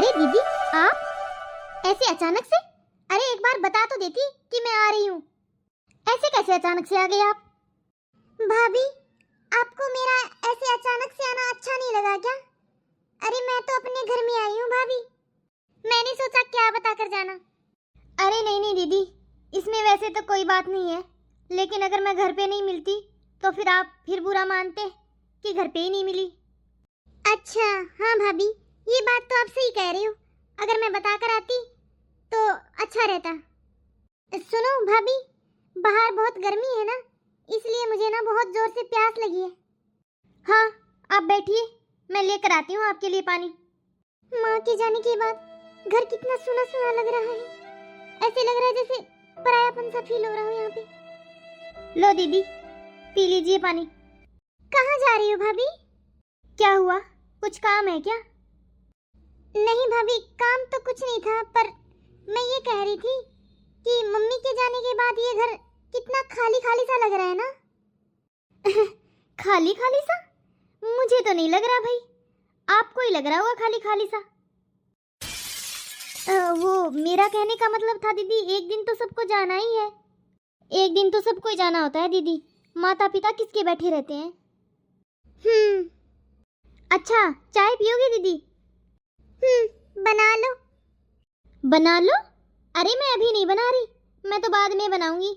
अरे दीदी, आप ऐसे अचानक से? अरे एक बार बता तो देती कि मैं आ रही हूँ। ऐसे कैसे अचानक से आ गए आप? भाभी, आपको मेरा ऐसे अचानक से आना अच्छा नहीं लगा क्या? अरे मैं तो अपने घर में आई हूँ भाभी, मैंने सोचा क्या बता कर जाना। अरे नहीं नहीं दीदी, इसमें वैसे तो कोई बात नहीं है, लेकिन अगर मैं घर पे नहीं मिलती तो फिर आप फिर बुरा मानते कि घर पे ही नहीं मिली। अच्छा हाँ भाभी, ये बात तो आप सही कह रही हो। अगर मैं बता कर आती तो अच्छा रहता। सुनो भाभी, बाहर बहुत गर्मी है ना, इसलिए मुझे ना बहुत जोर से प्यास लगी है। हाँ आप बैठिए, मैं लेकर आती हूँ आपके लिए पानी। माँ के जाने के बाद घर कितना सुना सुना लग रहा है, ऐसे लग रहा है जैसे परायापन सा फील हो रहा है यहाँ पे। लो दीदी, पी लीजिए पानी। कहाँ जा रही हो भाभी? क्या हुआ, कुछ काम है क्या? नहीं भाभी, काम तो कुछ नहीं था, पर मैं ये कह रही थी कि मम्मी के जाने के बाद ये घर कितना खाली खाली सा लग रहा है ना। खाली खाली सा? मुझे तो नहीं लग रहा भाई, आपको ही लग रहा होगा खाली खाली सा। वो मेरा कहने का मतलब था दीदी, एक दिन तो सबको जाना ही है। एक दिन तो सबको ही जाना होता है दीदी, माता पिता किसके बैठे रहते हैं। अच्छा, चाय पियोगी दीदी? बना लो। बना लो? अरे मैं अभी नहीं बना रही, मैं तो बाद में बनाऊंगी।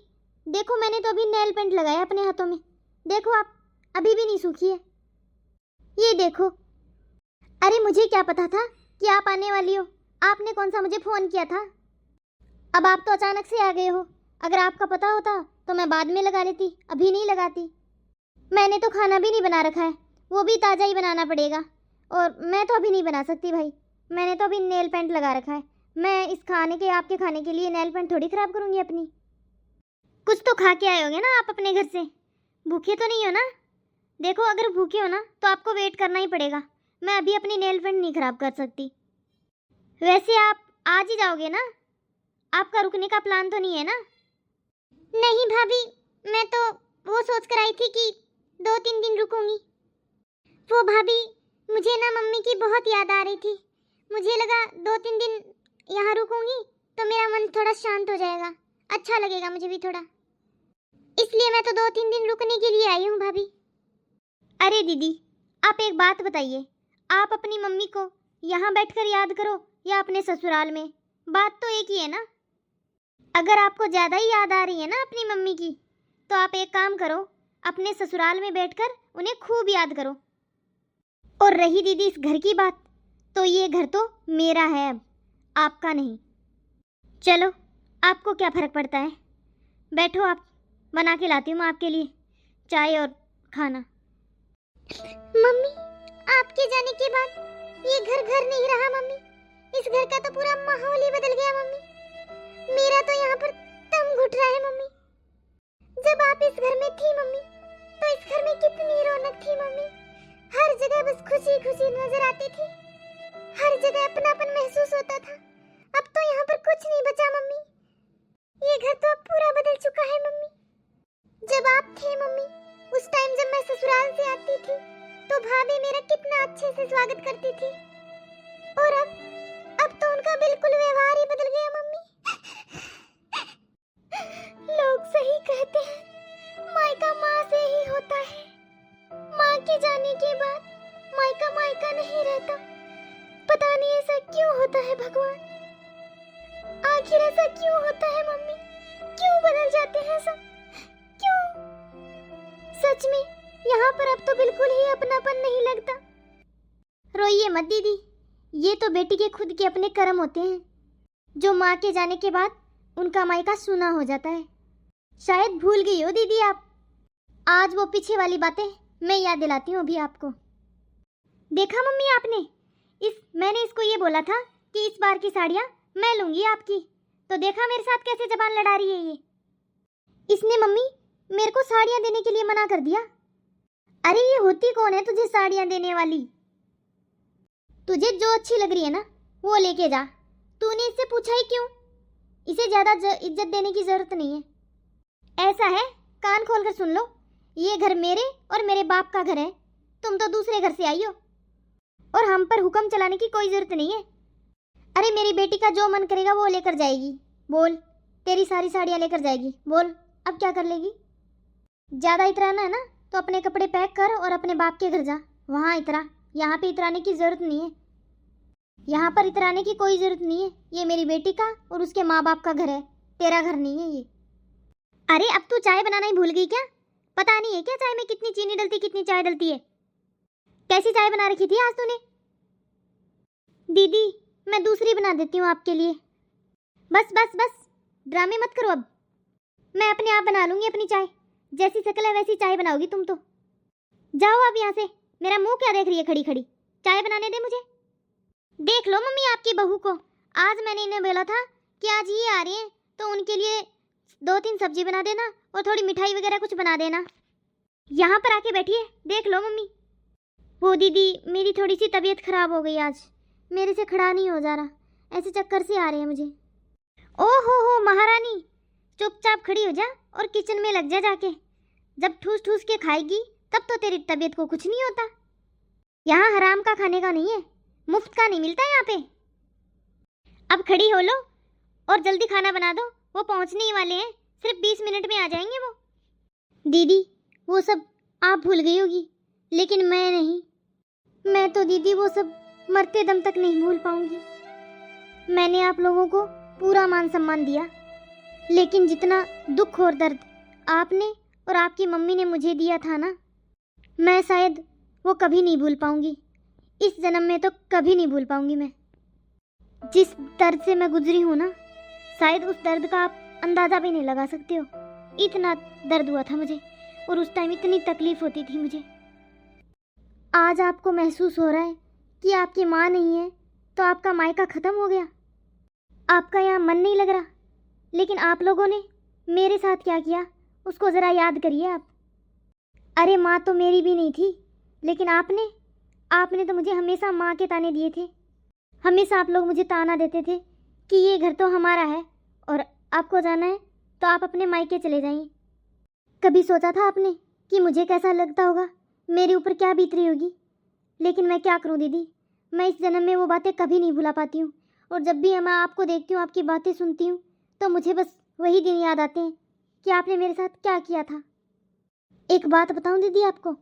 देखो मैंने तो अभी नेल पेंट लगाया अपने हाथों में, देखो आप, अभी भी नहीं सूखी है। ये देखो। अरे मुझे क्या पता था कि आप आने वाली हो, आपने कौन सा मुझे फोन किया था। अब आप तो अचानक से आ गए हो, अगर आपका पता होता तो मैं बाद में लगा लेती, अभी नहीं लगाती। मैंने तो खाना भी नहीं बना रखा है, वो भी ताज़ा ही बनाना पड़ेगा, और मैं तो अभी नहीं बना सकती भाई, मैंने तो अभी नेल पेंट लगा रखा है। मैं इस खाने के, आपके खाने के लिए नेल पेंट थोड़ी ख़राब करूँगी अपनी। कुछ तो खा के आए होगे ना आप अपने घर से, भूखे तो नहीं हो ना? देखो अगर भूखे हो ना तो आपको वेट करना ही पड़ेगा, मैं अभी अपनी नेल पेंट नहीं ख़राब कर सकती। वैसे आप आज ही जाओगे ना? आपका रुकने का प्लान तो नहीं है ना? नहीं भाभी, मैं तो वो सोच कर आई थी कि 2-3 दिन रुकूंगी। वो भाभी, मुझे ना मम्मी की बहुत याद आ रही थी, मुझे लगा 2-3 दिन यहाँ रुकूंगी तो मेरा मन थोड़ा शांत हो जाएगा, अच्छा लगेगा मुझे भी थोड़ा, इसलिए मैं तो 2-3 दिन रुकने के लिए आई हूँ भाभी। अरे दीदी, आप एक बात बताइए, आप अपनी मम्मी को यहाँ बैठकर याद करो या अपने ससुराल में, बात तो एक ही है ना। अगर आपको ज़्यादा ही याद आ रही है ना अपनी मम्मी की, तो आप एक काम करो, अपने ससुराल में बैठकर उन्हें खूब याद करो। और रही दीदी इस घर की बात, तो ये घर तो मेरा है अब, आपका नहीं। चलो आपको क्या फ़र्क पड़ता है, बैठो, आप बना के लाती हूँ मैं आपके लिए चाय और खाना। मम्मी, आपके जाने के बाद ये घर घर नहीं रहा मम्मी, इस घर का तो पूरा माहौल ही बदल गया मम्मी, मेरा तो यहाँ पर दम घुट रहा है मम्मी। जब आप इस घर में थी मम्मी, तो इस घर में कितनी रौनक थी मम्मी, हर जगह बस खुशी खुशी नजर आती थी, हर जगह अपनापन महसूस होता था। अब तो यहाँ पर कुछ नहीं बचा मम्मी, ये घर तो अब पूरा बदल चुका है मम्मी। जब आप थे मम्मी, उस टाइम जब मैं ससुराल से आती थी तो भाभी मेरा कितना अच्छे से स्वागत करती थी, और अब तो उनका बिल्कुल व्यवहार ही बदल गया मम्मी। लोग सही कहते हैं, मायका माँ से ही होता है, माँ के जाने के बाद मायका मायका नहीं रहता। पता नहीं ऐसा क्यों होता है भगवान, आखिर ऐसा क्यों होता है मम्मी, क्यों बदल जाते हैं सब, क्यों? सच में यहाँ पर अब तो बिल्कुल ही अपनापन नहीं लगता। रोइए मत दीदी, ये तो बेटी के खुद के अपने कर्म होते हैं, जो माँ के जाने के बाद उनका मायका सूना हो जाता है। शायद भूल गई हो दीदी आप, आज वो पीछे वाली बातें मैं याद दिलाती हूँ अभी आपको। देखा मम्मी आपने, मैंने इसको ये बोला था कि इस बार की साड़ियाँ मैं लूँगी आपकी, तो देखा मेरे साथ कैसे जबान लड़ा रही है ये। इसने मम्मी मेरे को साड़ियाँ देने के लिए मना कर दिया। अरे ये होती कौन है तुझे साड़ियाँ देने वाली? तुझे जो अच्छी लग रही है ना वो लेके जा, तूने इससे पूछा ही क्यों? इसे ज़्यादा इज्जत देने की ज़रूरत नहीं है। ऐसा है, कान खोल कर सुन लो, ये घर मेरे और मेरे बाप का घर है, तुम तो दूसरे घर से आई हो, और हम पर हुक्म चलाने की कोई ज़रूरत नहीं है। अरे मेरी बेटी का जो मन करेगा वो लेकर जाएगी। बोल, तेरी सारी साड़ियाँ लेकर जाएगी। बोल, अब क्या कर लेगी? ज़्यादा इतराना है ना तो अपने कपड़े पैक कर और अपने बाप के घर जा, वहाँ इतरा। यहाँ पे इतराने की ज़रूरत नहीं है। यहाँ पर इतराने की कोई ज़रूरत नहीं है। ये मेरी बेटी का और उसके माँ बाप का घर है, तेरा घर नहीं है ये। अरे अब तू चाय बनाना ही भूल गई क्या? पता नहीं है क्या चाय में कितनी चीनी डलती कितनी चाय डलती है? कैसी चाय बना रखी थी आज तूने? दीदी मैं दूसरी बना देती हूँ आपके लिए। बस बस बस, ड्रामे मत करो अब। मैं अपने आप बना लूँगी अपनी चाय। जैसी शक्ल है वैसी चाय बनाओगी तुम तो। जाओ अब यहाँ से। मेरा मुंह क्या देख रही है खड़ी खड़ी? चाय बनाने दे मुझे। देख लो मम्मी आपकी बहू को। आज मैंने इन्हें बोला था कि आज ये आ रही हैं तो उनके लिए 2-3 सब्जी बना देना और थोड़ी मिठाई वगैरह कुछ बना देना। यहाँ पर आके बैठिए, देख लो मम्मी। वो दीदी मेरी थोड़ी सी तबीयत खराब हो गई आज, मेरे से खड़ा नहीं हो जा रहा, ऐसे चक्कर से आ रहे हैं मुझे। हो महारानी, चुपचाप खड़ी हो जा और किचन में लग जा जाके। जब ठूस ठूस के खाएगी तब तो तेरी तबीयत को कुछ नहीं होता। यहाँ हराम का खाने का नहीं है, मुफ्त का नहीं मिलता यहाँ पे। अब खड़ी हो लो और जल्दी खाना बना दो, वो पहुँचने ही वाले हैं, सिर्फ 20 मिनट में आ जाएंगे वो। दीदी वो सब आप भूल गई होगी, लेकिन मैं नहीं। मैं तो दीदी वो सब मरते दम तक नहीं भूल पाऊंगी। मैंने आप लोगों को पूरा मान सम्मान दिया, लेकिन जितना दुख और दर्द आपने और आपकी मम्मी ने मुझे दिया था ना, मैं शायद वो कभी नहीं भूल पाऊंगी। इस जन्म में तो कभी नहीं भूल पाऊंगी मैं। जिस दर्द से मैं गुजरी हूँ ना, शायद उस दर्द का आप अंदाज़ा भी नहीं लगा सकते हो। इतना दर्द हुआ था मुझे और उस टाइम इतनी तकलीफ़ होती थी मुझे। आज आपको महसूस हो रहा है कि आपकी माँ नहीं है तो आपका मायका ख़त्म हो गया, आपका यहाँ मन नहीं लग रहा। लेकिन आप लोगों ने मेरे साथ क्या किया उसको ज़रा याद करिए आप। अरे माँ तो मेरी भी नहीं थी, लेकिन आपने तो मुझे हमेशा माँ के ताने दिए थे। हमेशा आप लोग मुझे ताना देते थे कि ये घर तो हमारा है और आपको जाना है तो आप अपने मायके चले जाइए। कभी सोचा था आपने कि मुझे कैसा लगता होगा, मेरे ऊपर क्या बीत रही होगी? लेकिन मैं क्या करूं दीदी, मैं इस जन्म में वो बातें कभी नहीं भुला पाती हूँ। और जब भी मैं आपको देखती हूँ, आपकी बातें सुनती हूँ, तो मुझे बस वही दिन याद आते हैं कि आपने मेरे साथ क्या किया था। एक बात बताऊँ दीदी आपको,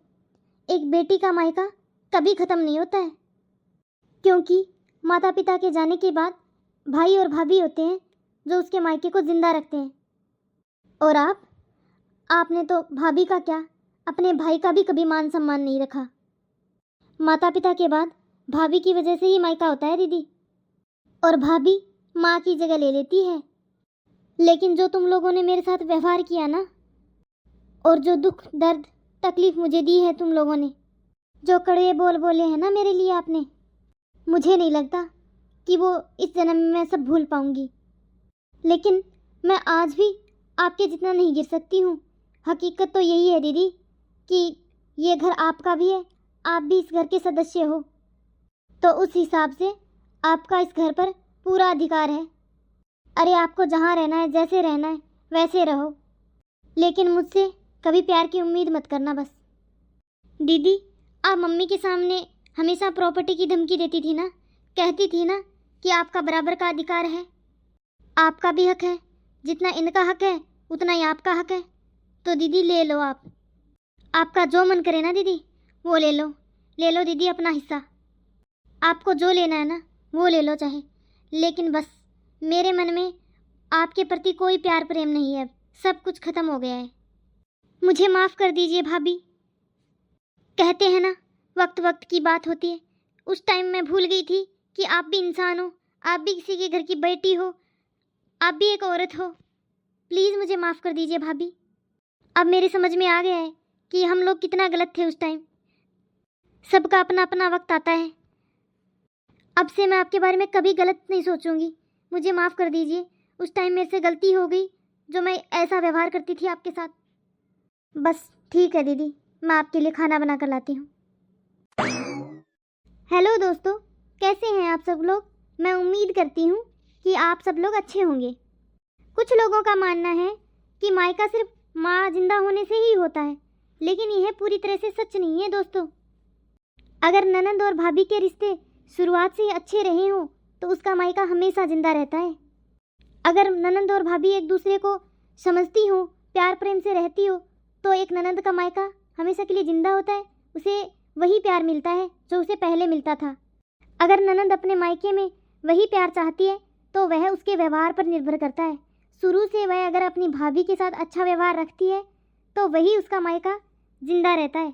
एक बेटी का मायका कभी ख़त्म नहीं होता है, क्योंकि माता पिता के जाने के बाद भाई और भाभी होते हैं जो उसके मायके को ज़िंदा रखते हैं। और आपने तो भाभी का क्या, अपने भाई का भी कभी मान सम्मान नहीं रखा। माता पिता के बाद भाभी की वजह से ही मायका होता है दीदी, और भाभी माँ की जगह ले लेती है। लेकिन जो तुम लोगों ने मेरे साथ व्यवहार किया ना, और जो दुख दर्द तकलीफ़ मुझे दी है तुम लोगों ने, जो कड़वे बोल बोले हैं ना मेरे लिए आपने, मुझे नहीं लगता कि वो इस जन्म में मैं सब भूल पाऊंगी। लेकिन मैं आज भी आपके जितना नहीं गिर सकती हूँ। हकीकत तो यही है दीदी कि ये घर आपका भी है, आप भी इस घर के सदस्य हो, तो उस हिसाब से आपका इस घर पर पूरा अधिकार है। अरे आपको जहाँ रहना है, जैसे रहना है वैसे रहो, लेकिन मुझसे कभी प्यार की उम्मीद मत करना बस। दीदी आप मम्मी के सामने हमेशा प्रॉपर्टी की धमकी देती थी ना, कहती थी ना कि आपका बराबर का अधिकार है, आपका भी हक है, जितना इनका हक है उतना ही आपका हक है। तो दीदी ले लो, आपका जो मन करे ना दीदी वो ले लो दीदी अपना हिस्सा। आपको जो लेना है ना वो ले लो चाहे, लेकिन बस मेरे मन में आपके प्रति कोई प्यार प्रेम नहीं है। अब सब कुछ ख़त्म हो गया है। मुझे माफ़ कर दीजिए भाभी। कहते हैं ना वक्त वक्त की बात होती है, उस टाइम मैं भूल गई थी कि आप भी इंसान हो, आप भी किसी के घर की बेटी हो, आप भी एक औरत हो। प्लीज़ मुझे माफ़ कर दीजिए भाभी। अब मेरे समझ में आ गया है कि हम लोग कितना गलत थे उस टाइम। सबका अपना अपना वक्त आता है। अब से मैं आपके बारे में कभी गलत नहीं सोचूंगी। मुझे माफ़ कर दीजिए, उस टाइम मेरे से गलती हो गई जो मैं ऐसा व्यवहार करती थी आपके साथ। बस ठीक है दीदी, मैं आपके लिए खाना बना कर लाती हूँ। हेलो दोस्तों, कैसे हैं आप सब लोग? मैं उम्मीद करती हूँ कि आप सब लोग अच्छे होंगे। कुछ लोगों का मानना है कि मायका सिर्फ माँ जिंदा होने से ही होता है, लेकिन यह पूरी तरह से सच नहीं है दोस्तों। अगर ननंद और भाभी के रिश्ते शुरुआत से ही अच्छे रहे हों तो उसका मायका हमेशा जिंदा रहता है। अगर ननंद और भाभी एक दूसरे को समझती हो, प्यार प्रेम से रहती हो, तो एक ननंद का मायका हमेशा के लिए जिंदा होता है। उसे वही प्यार मिलता है जो उसे पहले मिलता था। अगर ननंद अपने मायके में वही प्यार चाहती है तो वह उसके व्यवहार पर निर्भर करता है। शुरू से वह अगर अपनी भाभी के साथ अच्छा व्यवहार रखती है तो वही उसका मायका जिंदा रहता है।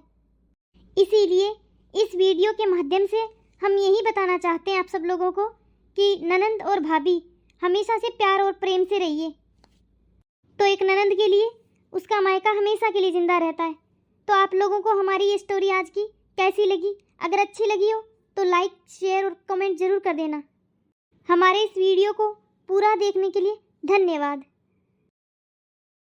इसीलिए इस वीडियो के माध्यम से हम यही बताना चाहते हैं आप सब लोगों को कि ननंद और भाभी हमेशा से प्यार और प्रेम से रहिए। तो एक ननंद के लिए उसका मायका हमेशा के लिए जिंदा रहता है। तो आप लोगों को हमारी ये स्टोरी आज की कैसी लगी? अगर अच्छी लगी हो तो लाइक, शेयर और कमेंट जरूर कर देना। हमारे इस वीडियो को पूरा देखने के लिए धन्यवाद।